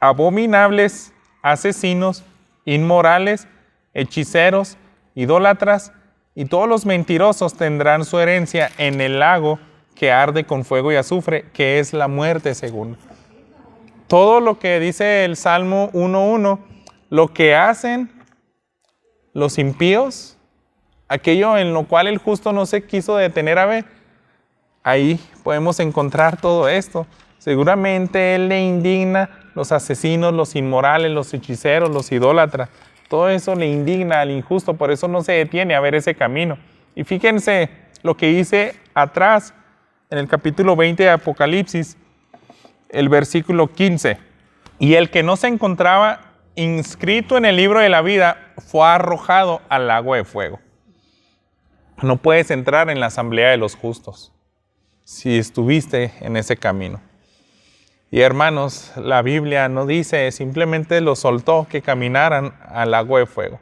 abominables, asesinos, inmorales, hechiceros, idólatras y todos los mentirosos tendrán su herencia en el lago que arde con fuego y azufre, que es la muerte segunda. Todo lo que dice el Salmo 1:1, lo que hacen los impíos, aquello en lo cual el justo no se quiso detener a ver, ahí podemos encontrar todo esto. Seguramente él le indigna los asesinos, los inmorales, los hechiceros, los idólatras. Todo eso le indigna al injusto, por eso no se detiene a ver ese camino. Y fíjense lo que dice atrás, en el capítulo 20 de Apocalipsis, el versículo 15. Y el que no se encontraba inscrito en el libro de la vida fue arrojado al lago de fuego. No puedes entrar en la asamblea de los justos si estuviste en ese camino. Y hermanos, la Biblia no dice, simplemente los soltó que caminaran al lago de fuego,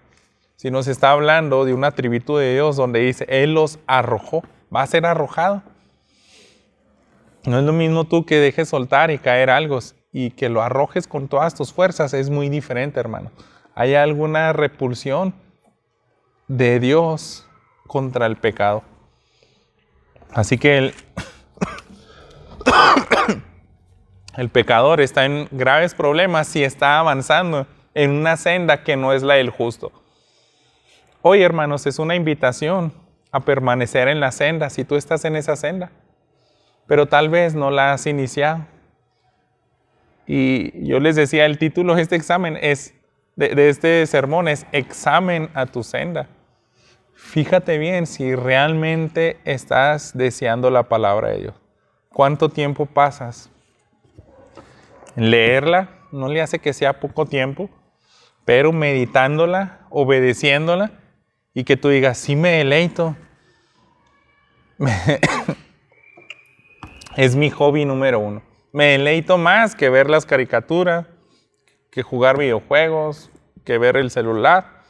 sino se está hablando de una atributo de Dios donde dice, Él los arrojó, va a ser arrojado. No es lo mismo tú que dejes soltar y caer algo y que lo arrojes con todas tus fuerzas, es muy diferente, hermano. Hay alguna repulsión de Dios contra el pecado. Así que el pecador está en graves problemas si está avanzando en una senda que no es la del justo. Hoy, hermanos, es una invitación a permanecer en la senda si tú estás en esa senda, pero tal vez no la has iniciado. Y yo les decía, el título de este examen de este sermón es Examen a tu senda. Fíjate bien si realmente estás deseando la palabra de Dios. ¿Cuánto tiempo pasas en leerla? No le hace que sea poco tiempo, pero meditándola, obedeciéndola, y que tú digas, sí me deleito. Es mi hobby número 1. Me deleito más que ver las caricaturas, que jugar videojuegos, que ver el celular.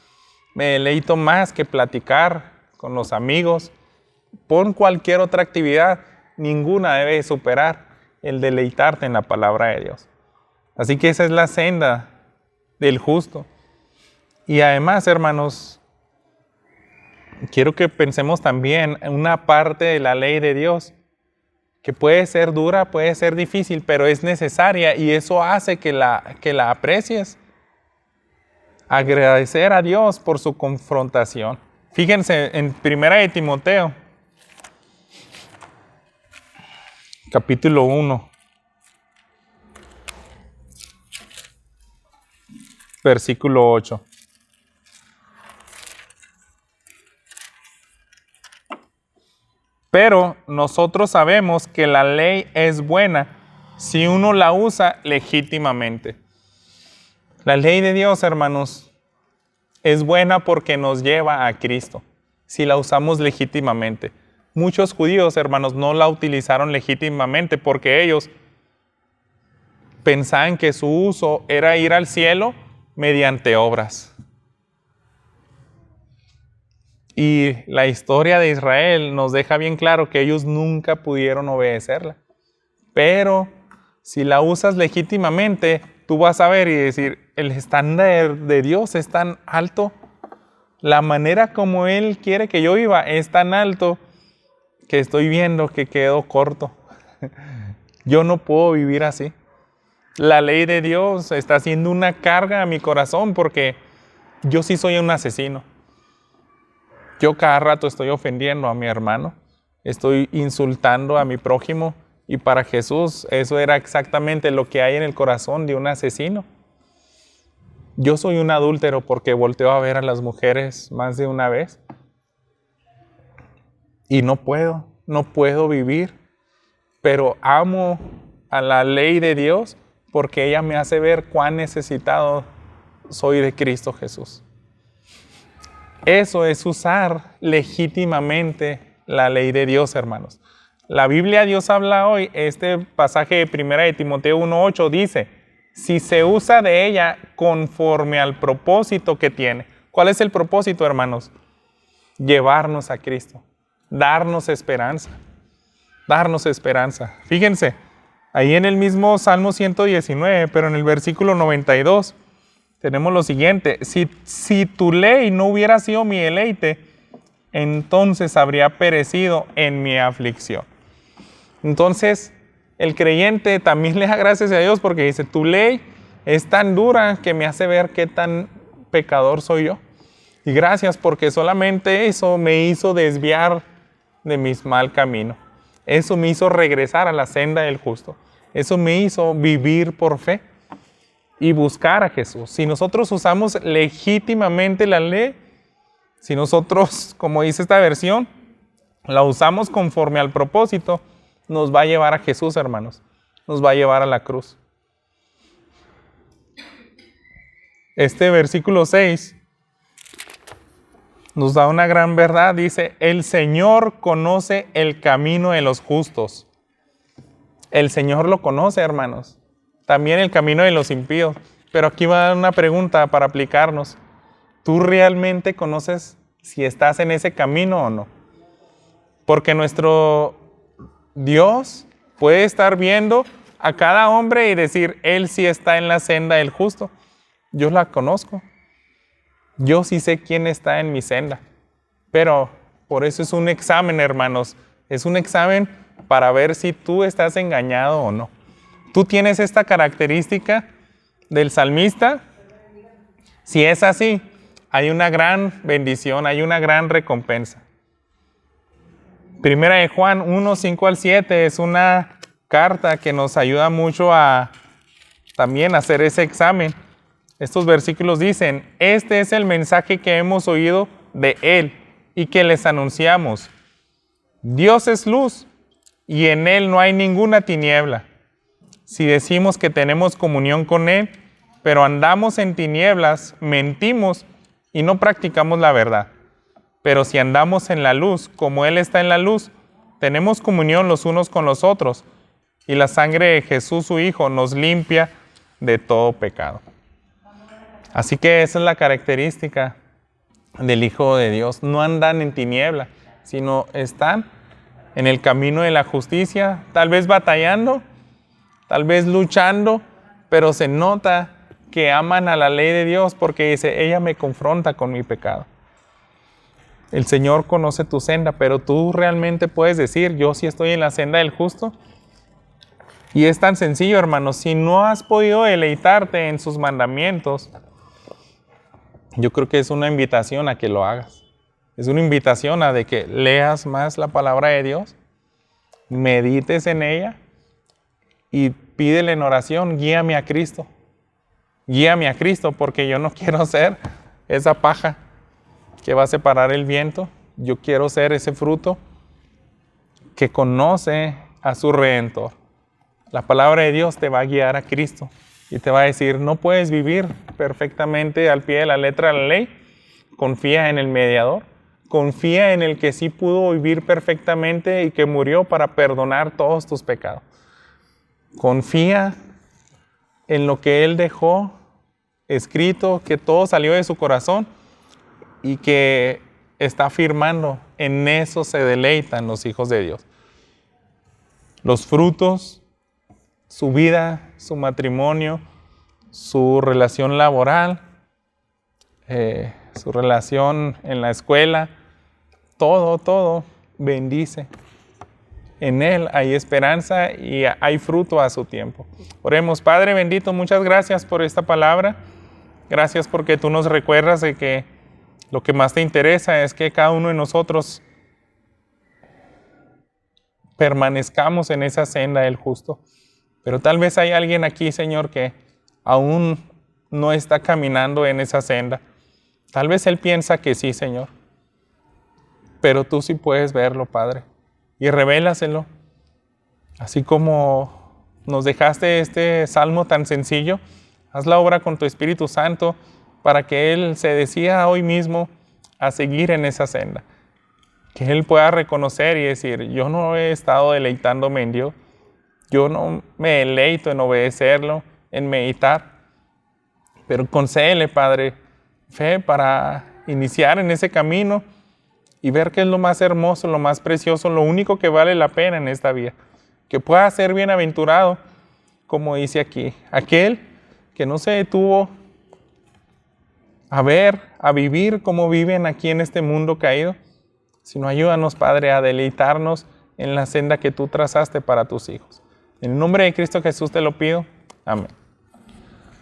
Me deleito más que platicar con los amigos. Pon cualquier otra actividad, ninguna debe superar el deleitarte en la palabra de Dios. Así que esa es la senda del justo. Y además, hermanos, quiero que pensemos también en una parte de la ley de Dios que puede ser dura, puede ser difícil, pero es necesaria y eso hace que la aprecies. Agradecer a Dios por su confrontación. Fíjense en 1 de Timoteo, capítulo 1, versículo 8. Pero nosotros sabemos que la ley es buena si uno la usa legítimamente. La ley de Dios, hermanos, es buena porque nos lleva a Cristo, si la usamos legítimamente. Muchos judíos, hermanos, no la utilizaron legítimamente porque ellos pensaban que su uso era ir al cielo mediante obras. Y la historia de Israel nos deja bien claro que ellos nunca pudieron obedecerla. Pero si la usas legítimamente, tú vas a ver y decir, el estándar de Dios es tan alto, la manera como Él quiere que yo viva es tan alto que estoy viendo que quedo corto. Yo no puedo vivir así. La ley de Dios está haciendo una carga a mi corazón porque yo sí soy un asesino. Yo cada rato estoy ofendiendo a mi hermano, estoy insultando a mi prójimo y para Jesús eso era exactamente lo que hay en el corazón de un asesino. Yo soy un adúltero porque volteo a ver a las mujeres más de una vez y no puedo no puedo vivir, pero amo a la ley de Dios porque ella me hace ver cuán necesitado soy de Cristo Jesús. Eso es usar legítimamente la ley de Dios, hermanos. La Biblia, Dios habla hoy, este pasaje de 1 de Timoteo 1:8 dice, si se usa de ella conforme al propósito que tiene. ¿Cuál es el propósito, hermanos? Llevarnos a Cristo, darnos esperanza, darnos esperanza. Fíjense, ahí en el mismo Salmo 119, pero en el versículo 92, tenemos lo siguiente, si tu ley no hubiera sido mi deleite, entonces habría perecido en mi aflicción. Entonces, el creyente también le da gracias a Dios porque dice, tu ley es tan dura que me hace ver qué tan pecador soy yo. Y gracias porque solamente eso me hizo desviar de mis mal camino. Eso me hizo regresar a la senda del justo. Eso me hizo vivir por fe y buscar a Jesús. Si nosotros usamos legítimamente la ley, si nosotros, como dice esta versión, la usamos conforme al propósito, nos va a llevar a Jesús, hermanos. Nos va a llevar a la cruz. Este versículo 6 nos da una gran verdad. Dice, el Señor conoce el camino de los justos. El Señor lo conoce, hermanos. También el camino de los impíos. Pero aquí va a dar una pregunta para aplicarnos. ¿Tú realmente conoces si estás en ese camino o no? Porque nuestro Dios puede estar viendo a cada hombre y decir, él sí está en la senda del justo. Yo la conozco. Yo sí sé quién está en mi senda. Pero por eso es un examen, hermanos. Es un examen para ver si tú estás engañado o no. Tú tienes esta característica del salmista. Si es así, hay una gran bendición, hay una gran recompensa. Primera de Juan 1, 5 al 7 es una carta que nos ayuda mucho a también hacer ese examen. Estos versículos dicen, este es el mensaje que hemos oído de Él y que les anunciamos. Dios es luz y en Él no hay ninguna tiniebla. Si decimos que tenemos comunión con Él, pero andamos en tinieblas, mentimos y no practicamos la verdad. Pero si andamos en la luz, como Él está en la luz, tenemos comunión los unos con los otros, y la sangre de Jesús, su Hijo, nos limpia de todo pecado. Así que esa es la característica del Hijo de Dios. No andan en tiniebla, sino están en el camino de la justicia, tal vez batallando, tal vez luchando, pero se nota que aman a la ley de Dios porque dice, ella me confronta con mi pecado. El Señor conoce tu senda, pero tú realmente puedes decir, yo sí estoy en la senda del justo. Y es tan sencillo, hermanos, si no has podido deleitarte en sus mandamientos, yo creo que es una invitación a que lo hagas. Es una invitación a de que leas más la palabra de Dios, medites en ella y pídele en oración, guíame a Cristo. Guíame a Cristo porque yo no quiero ser esa paja que va a separar el viento. Yo quiero ser ese fruto que conoce a su Redentor. La palabra de Dios te va a guiar a Cristo y te va a decir, no puedes vivir perfectamente al pie de la letra de la ley. Confía en el mediador. Confía en el que sí pudo vivir perfectamente y que murió para perdonar todos tus pecados. Confía en lo que Él dejó escrito, que todo salió de su corazón y que está afirmando, en eso se deleitan los hijos de Dios. Los frutos, su vida, su matrimonio, su relación laboral, su relación en la escuela, todo bendice. En Él hay esperanza y hay fruto a su tiempo. Oremos. Padre bendito, muchas gracias por esta palabra. Gracias porque tú nos recuerdas de que lo que más te interesa es que cada uno de nosotros permanezcamos en esa senda del justo. Pero tal vez hay alguien aquí, Señor, que aún no está caminando en esa senda. Tal vez él piensa que sí, Señor. Pero tú sí puedes verlo, Padre. y revélaselo. Así como nos dejaste este salmo tan sencillo, haz la obra con tu Espíritu Santo para que Él se decida hoy mismo a seguir en esa senda. Que Él pueda reconocer y decir, yo no he estado deleitándome en Dios, yo no me deleito en obedecerlo, en meditar, pero concédele, Padre, fe para iniciar en ese camino y ver qué es lo más hermoso, lo más precioso, lo único que vale la pena en esta vida. Que pueda ser bienaventurado, como dice aquí, aquel que no se detuvo a ver, a vivir como viven aquí en este mundo caído, sino ayúdanos, Padre, a deleitarnos en la senda que tú trazaste para tus hijos. En el nombre de Cristo Jesús te lo pido. Amén.